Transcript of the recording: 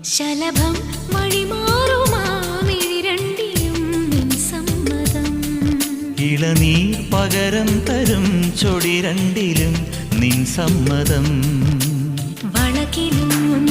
ശലഭം മണിമാറുമാമിഴിരണ്ടിലും നിൻ സമ്മതം. ഇളനീർ പകരം തരും ചൊടി രണ്ടിലും നിൻ സമ്മതം. വളകിലും